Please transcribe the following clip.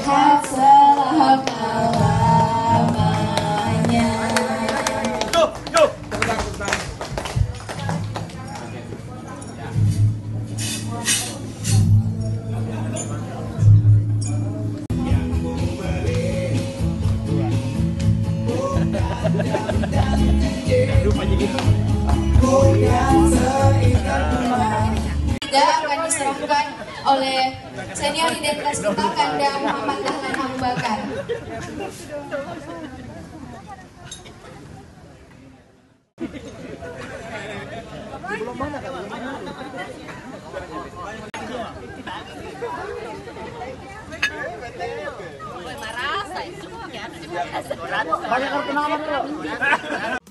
sehat selama-lamanya. Tidak akan diserahkan oleh senior identitas kita Kanda Muhammad Dahlan Abu Bakar. Banyak kartu nama dulu.